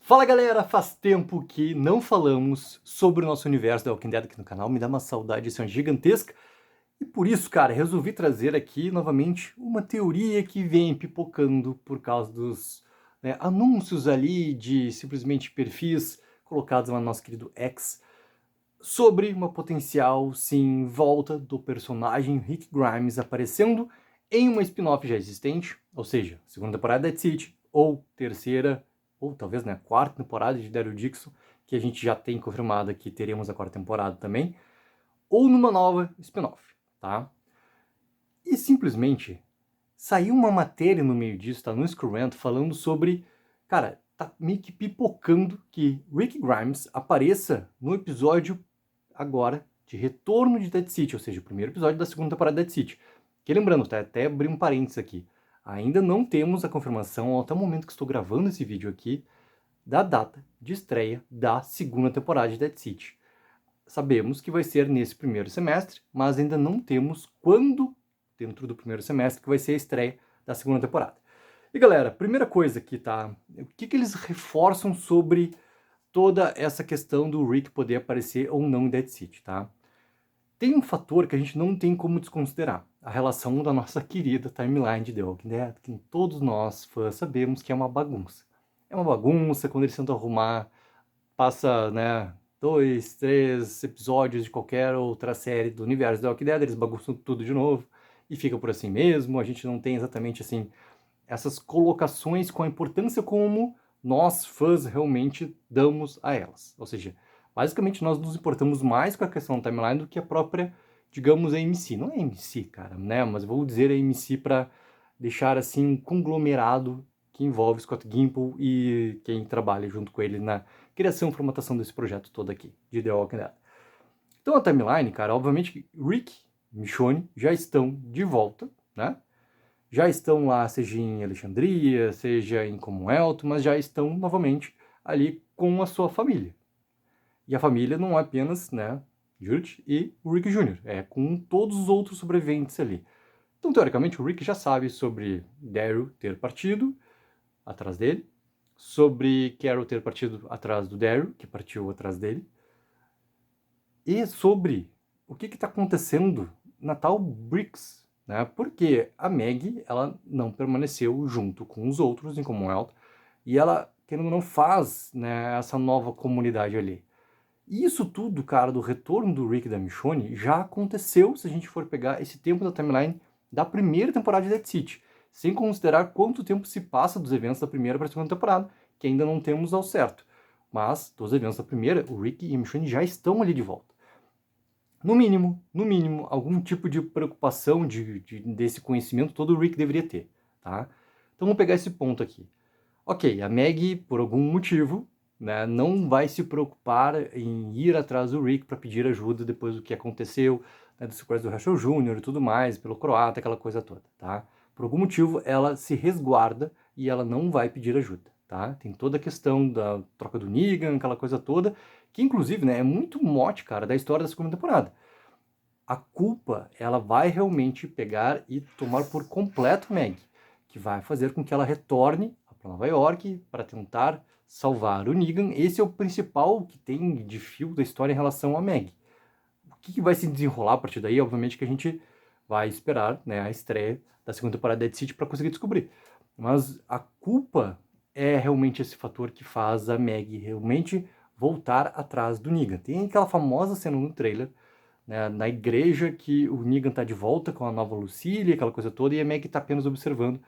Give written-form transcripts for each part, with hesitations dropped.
Fala galera, faz tempo que não falamos sobre o nosso universo da Walking Dead aqui no canal, me dá uma saudade assim, gigantesca, e por isso, cara, resolvi trazer aqui novamente uma teoria que vem pipocando por causa dos anúncios ali de simplesmente perfis colocados lá no nosso querido X, sobre uma potencial, sim, volta do personagem Rick Grimes aparecendo em uma spin-off já existente, ou seja, segunda temporada de Dead City, ou terceira, ou talvez né, quarta temporada de Daryl Dixon, que a gente já tem confirmado que teremos a quarta temporada também, ou numa nova spin-off, tá? E simplesmente saiu uma matéria no meio disso, tá no Screwrant, falando sobre, cara, tá meio que pipocando que Rick Grimes apareça no episódio agora de retorno de Dead City, ou seja, o primeiro episódio da segunda temporada de Dead City. Que lembrando, tá, até abrir um parênteses aqui, ainda não temos a confirmação, até o momento que estou gravando esse vídeo aqui, da data de estreia da segunda temporada de Dead City. Sabemos que vai ser nesse primeiro semestre, mas ainda não temos quando, dentro do primeiro semestre, que vai ser a estreia da segunda temporada. E galera, primeira coisa aqui, tá? O que eles reforçam sobre toda essa questão do Rick poder aparecer ou não em Dead City, tá? Tem um fator que a gente não tem como desconsiderar, a relação da nossa querida timeline de The Walking Dead, que todos nós fãs sabemos que é uma bagunça. É uma bagunça, quando eles tentam arrumar, passa, né, 2, 3 episódios de qualquer outra série do universo The Walking Dead, eles bagunçam tudo de novo, e fica por assim mesmo, a gente não tem exatamente, assim, essas colocações com a importância como nós, fãs, realmente damos a elas. Ou seja, basicamente nós nos importamos mais com a questão da timeline do que a própria, digamos, a MC. Não é MC, cara, né? Mas vou dizer a MC para deixar assim um conglomerado que envolve Scott Gimple e quem trabalha junto com ele na criação e formatação desse projeto todo aqui, de The Walking Dead. Então a timeline, cara, obviamente Rick e Michonne já estão de volta, né? Já estão lá, seja em Alexandria, seja em Commonwealth, mas já estão novamente ali com a sua família. E a família não é apenas, né, Judith e o Rick Jr., é com todos os outros sobreviventes ali. Então, teoricamente, o Rick já sabe sobre Daryl ter partido atrás dele, sobre Carol ter partido atrás do Daryl, que partiu atrás dele, e sobre o que está acontecendo na tal Bricks, né? Porque a Maggie, ela não permaneceu junto com os outros em Commonwealth e ela, querendo ou não, faz, né, essa nova comunidade ali. E isso tudo, cara, do retorno do Rick e da Michonne já aconteceu se a gente for pegar esse tempo da timeline da primeira temporada de Dead City, sem considerar quanto tempo se passa dos eventos da primeira para a segunda temporada, que ainda não temos ao certo. Mas, dos eventos da primeira, o Rick e a Michonne já estão ali de volta. No mínimo, algum tipo de preocupação desse conhecimento todo o Rick deveria ter, tá? Então vamos pegar esse ponto aqui. Ok, a Maggie, por algum motivo, né, não vai se preocupar em ir atrás do Rick para pedir ajuda depois do que aconteceu, né, do sequestro do Rachel Jr. e tudo mais, pelo croata, aquela coisa toda, tá? Por algum motivo, ela se resguarda e ela não vai pedir ajuda, tá? Tem toda a questão da troca do Negan, aquela coisa toda, que inclusive, né, é muito mote, cara, da história da segunda temporada. A culpa, ela vai realmente pegar e tomar por completo Meg, que vai fazer com que ela retorne para Nova York para tentar salvar o Negan. Esse é o principal que tem de fio da história em relação a Meg. O que vai se desenrolar a partir daí, obviamente que a gente vai esperar, né, a estreia da segunda temporada de Dead City para conseguir descobrir. Mas a culpa é realmente esse fator que faz a Meg realmente voltar atrás do Negan. Tem aquela famosa cena no trailer, né, na igreja, que o Negan tá de volta com a nova Lucille, aquela coisa toda, e a Meg tá apenas observando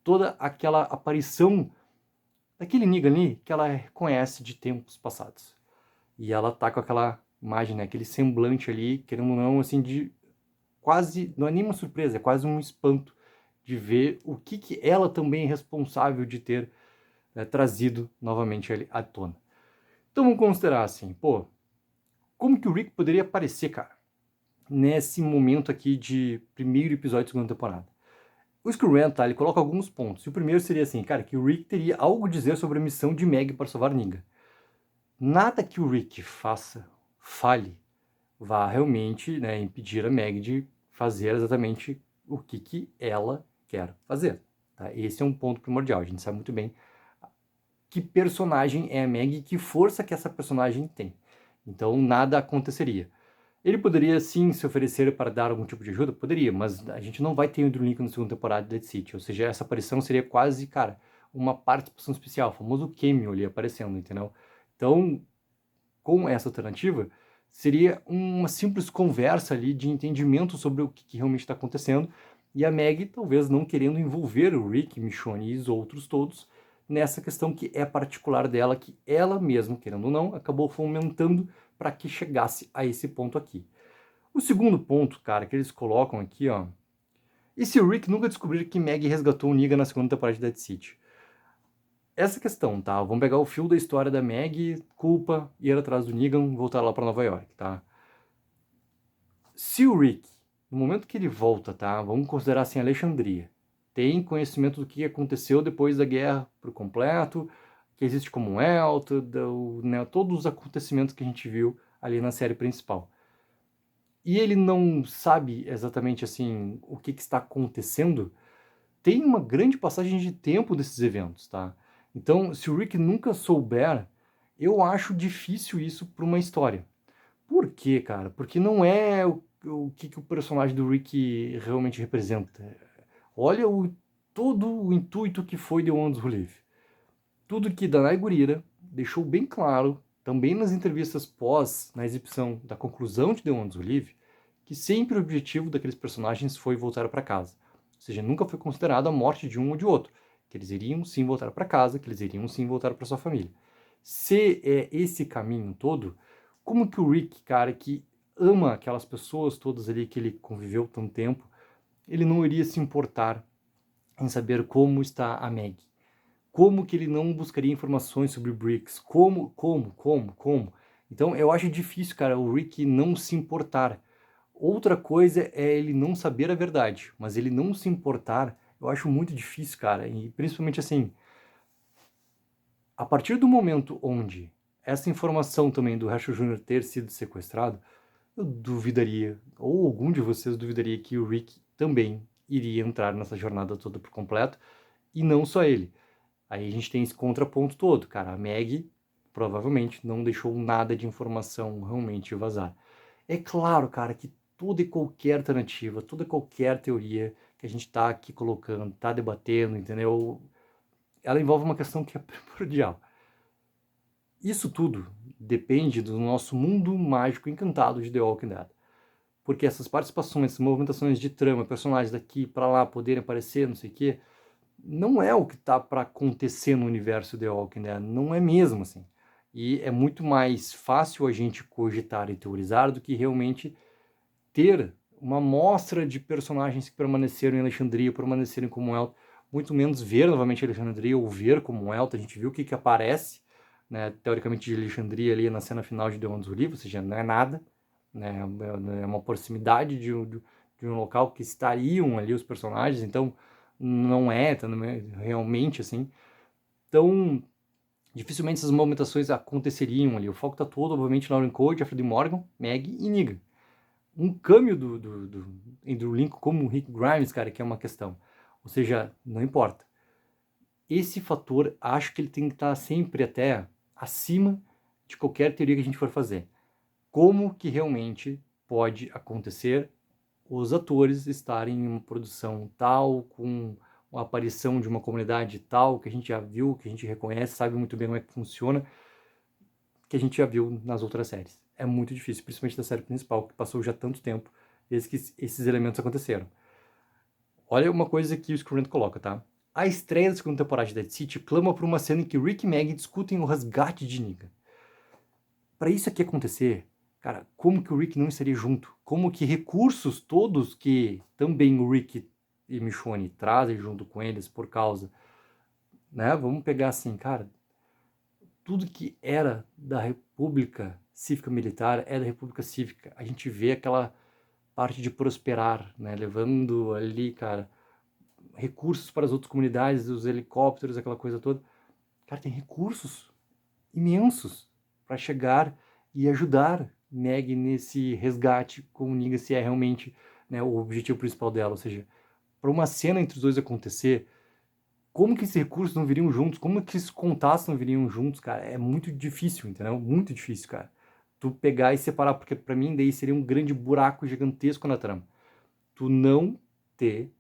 toda aquela aparição daquele Negan ali que ela reconhece de tempos passados. E ela tá com aquela imagem, né, aquele semblante ali, querendo ou não, assim, de quase, não é nem uma surpresa, é quase um espanto de ver o que ela também é responsável de ter, né, trazido novamente ele à tona. Então vamos considerar assim, pô, como que o Rick poderia aparecer, cara, nesse momento aqui de primeiro episódio da segunda temporada? O Screwman, tá, ele coloca alguns pontos. E o primeiro seria assim, cara, que o Rick teria algo a dizer sobre a missão de Meg para salvar Negan. Nada que o Rick faça, fale, vá realmente, né, impedir a Meg de fazer exatamente o que ela quer fazer. Tá? Esse é um ponto primordial. A gente sabe muito bem que personagem é a Meg e que força que essa personagem tem. Então nada aconteceria. Ele poderia sim se oferecer para dar algum tipo de ajuda? Poderia, mas a gente não vai ter o Andrew Lincoln na segunda temporada de Dead City. Ou seja, essa aparição seria quase, cara, uma participação especial, o famoso cameo ali aparecendo, entendeu? Então, com essa alternativa, seria uma simples conversa ali de entendimento sobre o que realmente está acontecendo, e a Meg talvez não querendo envolver o Rick, Michonne e os outros todos nessa questão que é particular dela, que ela mesma, querendo ou não, acabou fomentando para que chegasse a esse ponto aqui. O segundo ponto, cara, que eles colocam aqui, ó, e se o Rick nunca descobrir que Meg resgatou o Negan na segunda temporada de Dead City? Essa questão, tá? Vamos pegar o fio da história da Meg, culpa, ir atrás do Negan, voltar lá para Nova York, tá? Se o Rick, no momento que ele volta, tá? Vamos considerar assim Alexandria, tem conhecimento do que aconteceu depois da guerra por completo, que existe Commonwealth, né, todos os acontecimentos que a gente viu ali na série principal. E ele não sabe exatamente assim o que está acontecendo, tem uma grande passagem de tempo desses eventos, tá? Então, se o Rick nunca souber, eu acho difícil isso para uma história. Por quê, cara? Porque não é o que o personagem do Rick realmente representa. Olha todo o intuito que foi The Ones Who Live. Tudo que Danai Gurira deixou bem claro, também nas entrevistas pós, na exibição da conclusão de The Ones Who Live, que sempre o objetivo daqueles personagens foi voltar para casa. Ou seja, nunca foi considerado a morte de um ou de outro. Que eles iriam sim voltar para casa, que eles iriam sim voltar para sua família. Se é esse caminho todo, como que o Rick, cara, que ama aquelas pessoas todas ali que ele conviveu tanto tempo, ele não iria se importar em saber como está a Meg? Como que ele não buscaria informações sobre Briggs? Como? Então eu acho difícil, cara, o Rick não se importar. Outra coisa é ele não saber a verdade, mas ele não se importar, eu acho muito difícil, cara. E principalmente assim, a partir do momento onde essa informação também do Herschel Jr. ter sido sequestrado, eu duvidaria, ou algum de vocês duvidaria que o Rick também iria entrar nessa jornada toda por completo, e não só ele. Aí a gente tem esse contraponto todo, cara. A Meg provavelmente não deixou nada de informação realmente vazar. É claro, cara, que toda e qualquer alternativa, toda e qualquer teoria que a gente tá aqui colocando, tá debatendo, entendeu? Ela envolve uma questão que é primordial. Isso tudo depende do nosso mundo mágico encantado de The Walking Dead. Porque essas participações, essas movimentações de trama, personagens daqui para lá poderem aparecer, não sei o quê, não é o que tá para acontecer no universo The Walking Dead, não é mesmo assim. E é muito mais fácil a gente cogitar e teorizar do que realmente ter uma amostra de personagens que permaneceram em Alexandria, permaneceram em Commonwealth, muito menos ver novamente Alexandria ou ver Commonwealth. A gente viu o que aparece, né, teoricamente de Alexandria ali na cena final de The Ones Who Live, ou seja, não é nada, né, é uma proximidade de um local que estariam ali os personagens, então não é realmente assim. Então, dificilmente essas movimentações aconteceriam ali. O foco está todo, obviamente, na Lauren Cole, Jeffrey Dean Morgan, Meg e Negan. Um câmbio do Andrew Lincoln como o Rick Grimes, cara, que é uma questão. Ou seja, não importa. Esse fator, acho que ele tem que estar sempre até acima de qualquer teoria que a gente for fazer. Como que realmente pode acontecer os atores estarem em uma produção tal, com a aparição de uma comunidade tal, que a gente já viu, que a gente reconhece, sabe muito bem como é que funciona, que a gente já viu nas outras séries. É muito difícil, principalmente da série principal, que passou já tanto tempo desde que esses elementos aconteceram. Olha uma coisa que o Screenrant coloca, tá? A estreia da segunda temporada de Dead City clama por uma cena em que Rick e Maggie discutem o resgate de Negan. Para isso aqui acontecer, cara, como que o Rick não estaria junto? Como que recursos todos que também o Rick e Michonne trazem junto com eles por causa, né? Vamos pegar assim, cara, tudo que era da República Cívica Militar é da República Cívica. A gente vê aquela parte de prosperar, né? Levando ali, cara, recursos para as outras comunidades, os helicópteros, aquela coisa toda. Cara, tem recursos imensos para chegar e ajudar Meg nesse resgate com o Negan, se é realmente, né, o objetivo principal dela. Ou seja, para uma cena entre os dois acontecer, como que esses recursos não viriam juntos? Como que esses contatos não viriam juntos, cara? É muito difícil, entendeu? Muito difícil, cara. Tu pegar e separar, porque pra mim daí seria um grande buraco gigantesco na trama. Tu não ter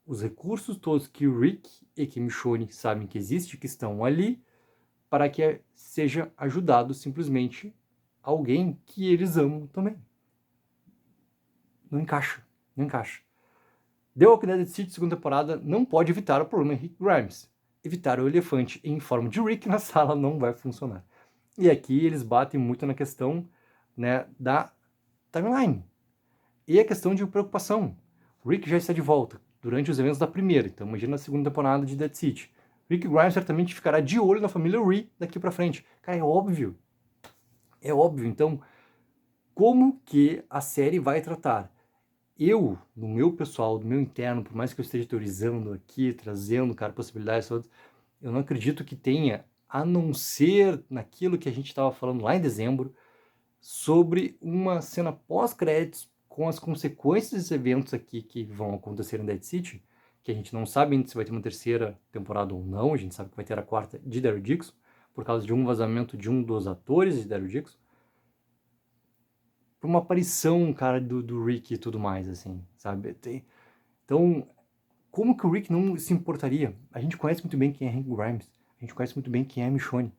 os recursos todos que o Rick e que Michonne sabem que existem, que estão ali, para que seja ajudado simplesmente alguém que eles amam também. Não encaixa, não encaixa. The Walking Dead City, segunda temporada, não pode evitar o problema Rick Grimes. Evitar o elefante em forma de Rick na sala não vai funcionar. E aqui eles batem muito na questão, né, da timeline. E a questão de preocupação. Rick já está de volta durante os eventos da primeira, então imagina a segunda temporada de Dead City. Rick Grimes certamente ficará de olho na família Ree daqui pra frente. Cara, é óbvio. É óbvio. Então, como que a série vai tratar? Eu, no meu pessoal, do meu interno, por mais que eu esteja teorizando aqui, trazendo, cara, possibilidades todas, eu não acredito que tenha, a não ser naquilo que a gente estava falando lá em dezembro, sobre uma cena pós-créditos com as consequências desses eventos aqui que vão acontecer em Dead City, que a gente não sabe ainda se vai ter uma terceira temporada ou não, a gente sabe que vai ter a quarta de Daryl Dixon, por causa de um vazamento de um dos atores de Daryl Dixon, por uma aparição, cara, do Rick e tudo mais, assim, sabe? Então, como que o Rick não se importaria? A gente conhece muito bem quem é Hank Grimes, a gente conhece muito bem quem é a Michonne.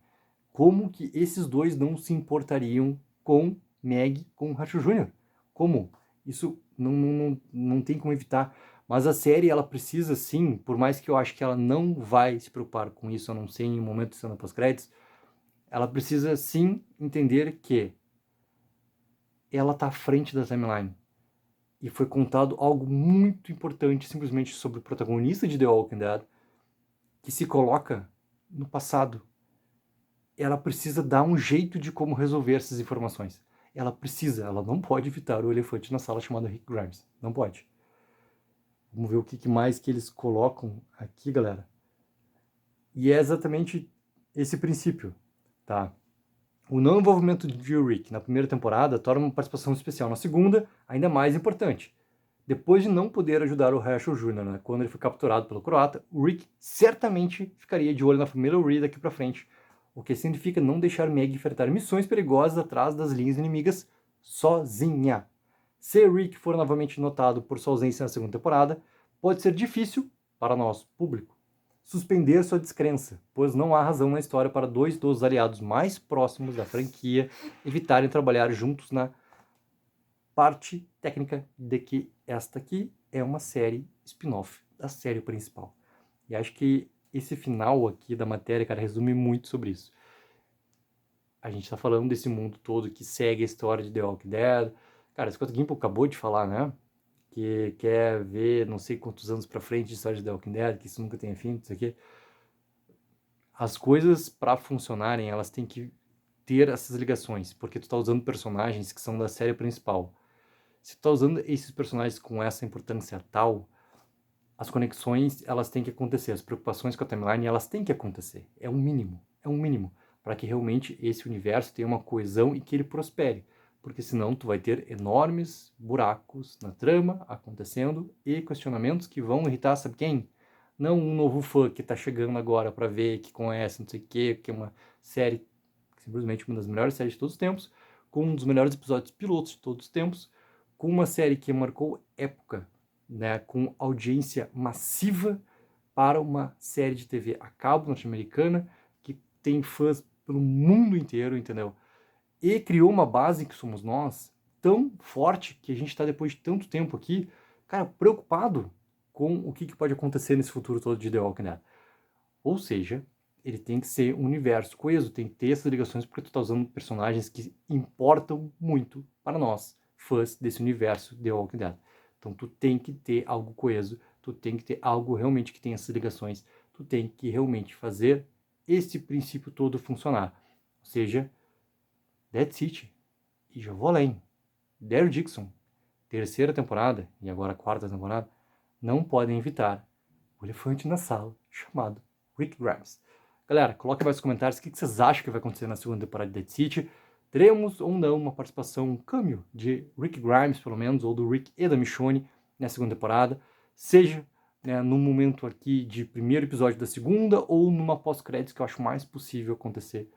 Como que esses dois não se importariam com Meg, com o Herschel Jr.? Como? Isso não tem como evitar. Mas a série, ela precisa sim, por mais que eu acho que ela não vai se preocupar com isso, a não ser em um momento de cena pós-créditos, ela precisa sim entender que ela está à frente da timeline. E foi contado algo muito importante simplesmente sobre o protagonista de The Walking Dead, que se coloca no passado. Ela precisa dar um jeito de como resolver essas informações. Ela não pode evitar o elefante na sala chamado Rick Grimes. Não pode. Vamos ver o que mais que eles colocam aqui, galera. E é exatamente esse princípio, tá? O não envolvimento de Rick na primeira temporada torna uma participação especial na segunda ainda mais importante. Depois de não poder ajudar o Herschel Jr., né, quando ele foi capturado pelo croata, o Rick certamente ficaria de olho na família Reed daqui pra frente, o que significa não deixar Meg enfrentar missões perigosas atrás das linhas inimigas sozinha. Se Rick for novamente notado por sua ausência na segunda temporada, pode ser difícil, para nós, público, suspender sua descrença, pois não há razão na história para dois dos aliados mais próximos da franquia evitarem trabalhar juntos na parte técnica de que esta aqui é uma série spin-off da série principal. E acho que esse final aqui da matéria, cara, resume muito sobre isso. A gente tá falando desse mundo todo que segue a história de The Walking Dead. Cara, Scott Gimple acabou de falar, né? Que quer ver não sei quantos anos pra frente de história de The Walking Dead, que isso nunca tenha fim, isso aqui. As coisas, para funcionarem, elas têm que ter essas ligações, porque tu tá usando personagens que são da série principal. Se tu tá usando esses personagens com essa importância tal, as conexões, elas têm que acontecer, as preocupações com a timeline, elas têm que acontecer. É um mínimo, para que realmente esse universo tenha uma coesão e que ele prospere. Porque senão tu vai ter enormes buracos na trama acontecendo e questionamentos que vão irritar, sabe quem? Não um novo fã que tá chegando agora para ver, que conhece, não sei o que é uma série, simplesmente uma das melhores séries de todos os tempos, com um dos melhores episódios pilotos de todos os tempos, com uma série que marcou época, né, com audiência massiva para uma série de TV a cabo norte-americana, que tem fãs pelo mundo inteiro, entendeu? E criou uma base que somos nós, tão forte, que a gente está depois de tanto tempo aqui, cara, preocupado com o que pode acontecer nesse futuro todo de The Walking Dead. Ou seja, ele tem que ser um universo coeso, tem que ter essas ligações, porque tu tá usando personagens que importam muito para nós, fãs desse universo The Walking Dead. Então tu tem que ter algo coeso, tu tem que ter algo realmente que tenha essas ligações, tu tem que realmente fazer esse princípio todo funcionar. Ou seja, Dead City, e já vou além, Daryl Dixon, terceira temporada, e agora quarta temporada, não podem evitar o elefante na sala, chamado Rick Grimes. Galera, coloque aí nos comentários o que vocês acham que vai acontecer na segunda temporada de Dead City. Teremos ou não uma participação, um cameo de Rick Grimes, pelo menos, ou do Rick e da Michonne na segunda temporada. Seja né, no momento aqui de primeiro episódio da segunda ou numa pós-créditos que eu acho mais possível acontecer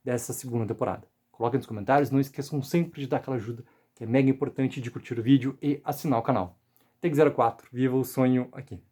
dessa segunda temporada. Coloquem nos comentários, não esqueçam sempre de dar aquela ajuda que é mega importante, de curtir o vídeo e assinar o canal. Take04, viva o sonho aqui!